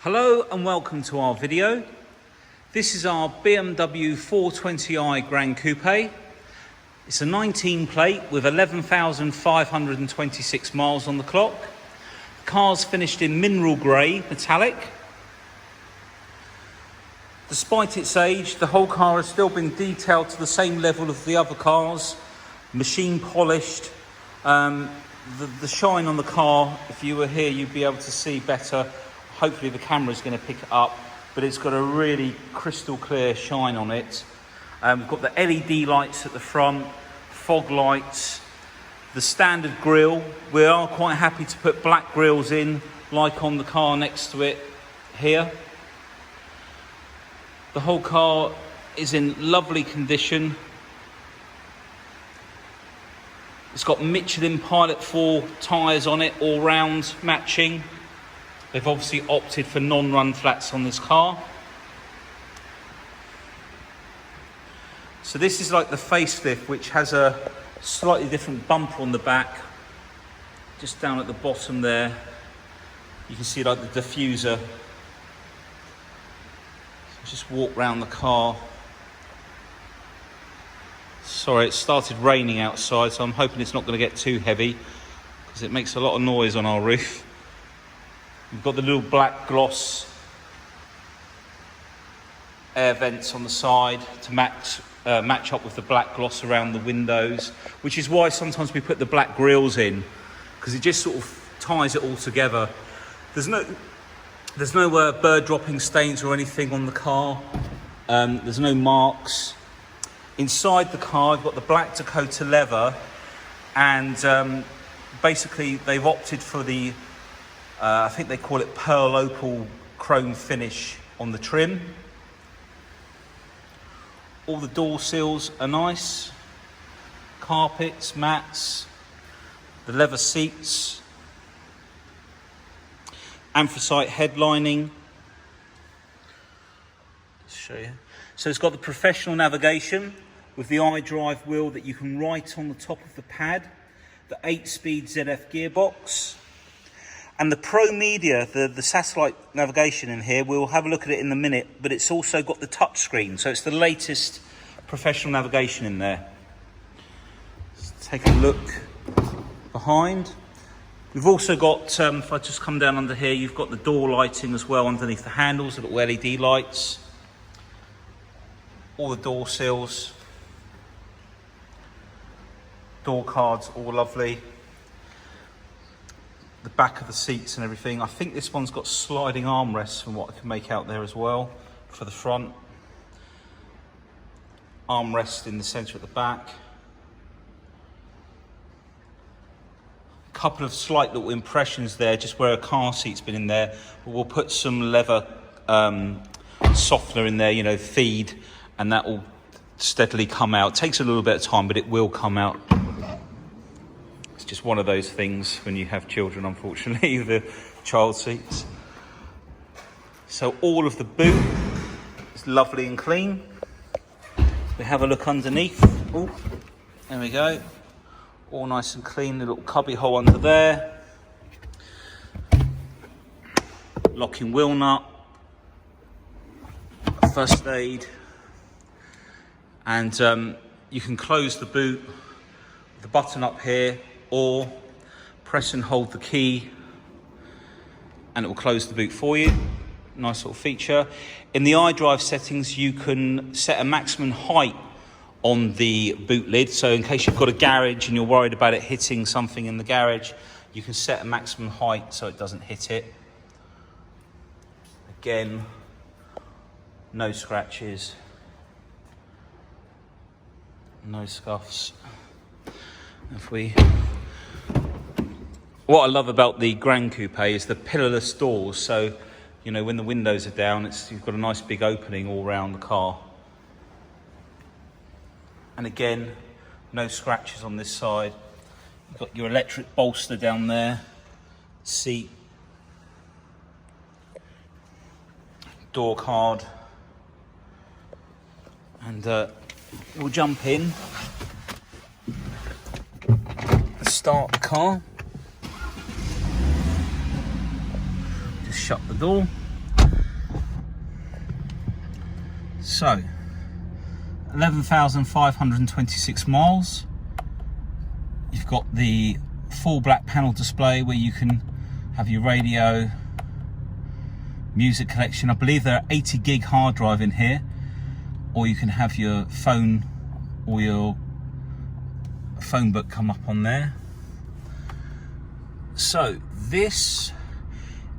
Hello and welcome to our video. This is our BMW 420i Gran Coupe. It's a 19 plate with 11,526 miles on the clock. The car's finished in mineral grey metallic. Despite its age, the whole car has still been detailed to the same level of the other cars, machine polished. The shine on the car, if you were here, you'd be able to see better. Hopefully the camera's going to pick it up, but it's got a really crystal clear shine on it. We've got the LED lights at the front, fog lights, the standard grille. We are quite happy to put black grilles in, like on the car next to it here. The whole car is in lovely condition. It's got Michelin Pilot 4 tyres on it, all round, matching. They've obviously opted for non-run flats on this car. So this is like the facelift, which has a slightly different bumper on the back. Just down at the bottom there, you can see like the diffuser. So just walk around the car. Sorry, it started raining outside, so I'm hoping it's not going to get too heavy because it makes a lot of noise on our roof. We've got the little black gloss air vents on the side to match up with the black gloss around the windows, which is why sometimes we put the black grills in, because it just sort of ties it all together. There's no bird dropping stains or anything on the car. There's no marks. Inside the car, you've got the black Dakota leather, and basically they've opted for the I think they call it pearl opal chrome finish on the trim. All the door sills are nice. Carpets, mats, the leather seats, anthracite headlining. Let's show you. So it's got the professional navigation with the iDrive wheel that you can write on the top of the pad, the 8-speed ZF gearbox. And the Pro Media, the satellite navigation in here, we'll have a look at it in a minute, but it's also got the touch screen, so it's the latest professional navigation in there. Let's take a look behind. We've also got, if I just come down under here, you've got the door lighting as well underneath the handles, the little LED lights. All the door sills. Door cards, all lovely. The back of the seats and everything. I think this one's got sliding armrests from what I can make out there as well for the front. Armrest in the centre at the back. A couple of slight little impressions there, just where a car seat's been in there. We'll put some leather softener in there, you know, feed, and that will steadily come out. It takes a little bit of time, but it will come out. Just one of those things when you have children, unfortunately, the child seats. So all of the boot is lovely and clean. We have a look underneath. Oh, there we go. All nice and clean. The little cubby hole under there. Locking wheel nut. First aid. And you can close the boot with the button up here, or press and hold the key and it will close the boot for you. Nice little feature. In the iDrive settings, you can set a maximum height on the boot lid. So in case you've got a garage and you're worried about it hitting something in the garage, you can set a maximum height so it doesn't hit it. Again, no scratches, no scuffs. What I love about the Gran Coupe is the pillarless doors. So, you know, when the windows are down, you've got a nice big opening all around the car. And again, no scratches on this side. You've got your electric bolster down there, seat, door card, and we'll jump in. Start the car. Just shut the door. So 11,526 miles. You've got the full black panel display where you can have your radio, music collection. I believe there are 80 gig hard drive in here, or you can have your phone or your phone book come up on there. So this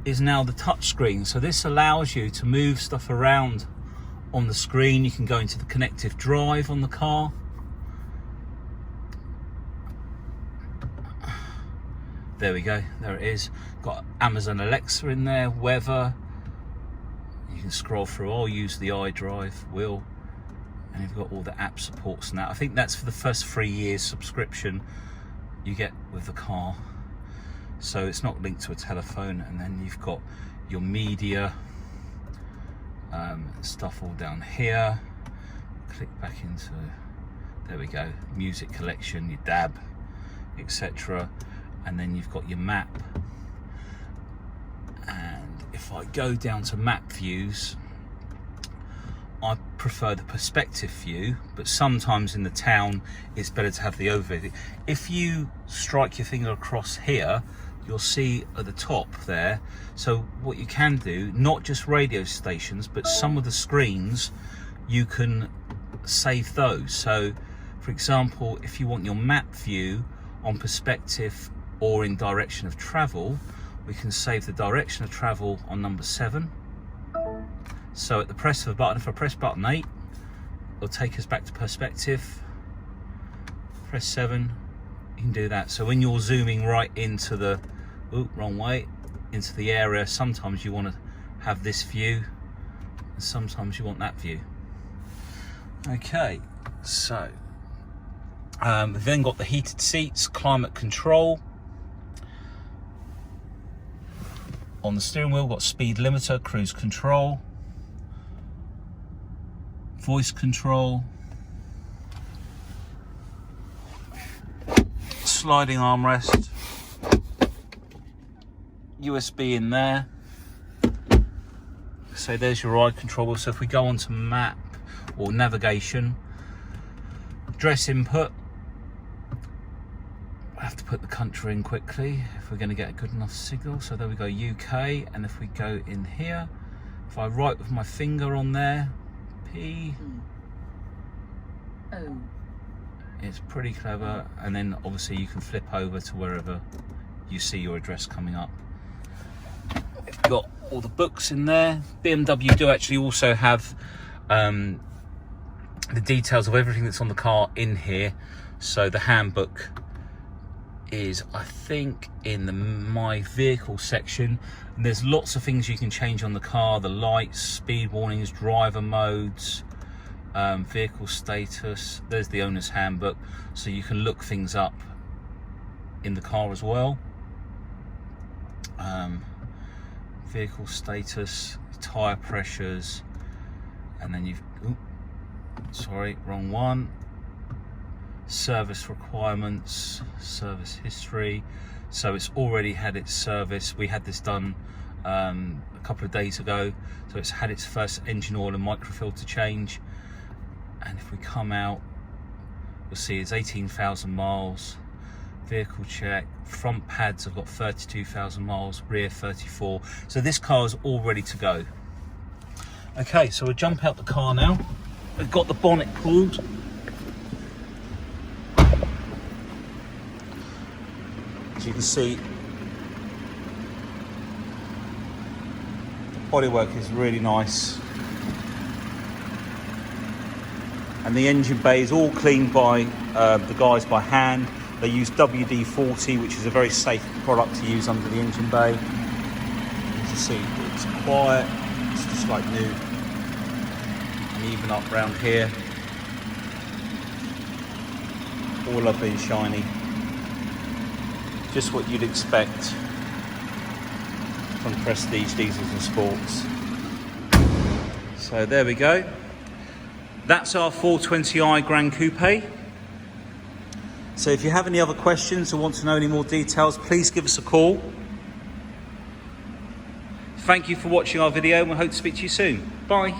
is now the touch screen. So this allows you to move stuff around on the screen. You can go into the connective drive on the car. There we go, there it is. Got Amazon Alexa in there, weather. You can scroll through. I'll use the iDrive wheel, and you've got all the app supports now. I think that's for the first 3 years subscription you get with the car. So it's not linked to a telephone. And then you've got your media stuff all down here. Click back into, there we go, music collection, your DAB, etc. And then you've got your map. And if I go down to map views, I prefer the perspective view, but sometimes in the town it's better to have the overview. If you strike your finger across here, you'll see at the top there. So what you can do, not just radio stations, but some of the screens, you can save those. So for example, if you want your map view on perspective or in direction of travel, we can save the direction of travel on number 7. So at the press of a button, if I press button 8, it'll take us back to perspective. Press 7, you can do that. So when you're zooming right into the, wrong way, into the area, sometimes you want to have this view, and sometimes you want that view. Okay, so we've then got the heated seats, climate control. On the steering wheel, we've got speed limiter, cruise control, voice control, sliding armrest, USB in there. So there's your ride control. So if we go on to map or navigation, address input, I have to put the country in quickly if we're going to get a good enough signal. So there we go, UK. And if we go in here, if I write with my finger on there, P O, it's pretty clever. And then obviously you can flip over to wherever you see your address coming up. We've got all the books in there. BMW do actually also have the details of everything that's on the car in here. So the handbook is, I think, in the my vehicle section, and there's lots of things you can change on the car: the lights, speed warnings, driver modes, vehicle status. There's the owner's handbook, so you can look things up in the car as well. Vehicle status, tire pressures, and then you've, sorry, wrong one. Service requirements, service history. So it's already had its service. We had this done a couple of days ago, so it's had its first engine oil and microfilter change. And if we come out, you'll see it's 18,000 miles. Vehicle check, front pads have got 32,000 miles, rear 34. So this car is all ready to go. Okay, so we'll jump out the car now. We've got the bonnet pulled. As you can see, the bodywork is really nice. And the engine bay is all cleaned by the guys by hand. They use WD-40, which is a very safe product to use under the engine bay. As you see, it's quiet, it's just like new. And even up round here, all lovely and shiny. Just what you'd expect from prestige diesels and sports. So there we go. That's our 420i Gran Coupe. So if you have any other questions or want to know any more details, please give us a call. Thank you for watching our video, and we hope to speak to you soon. Bye.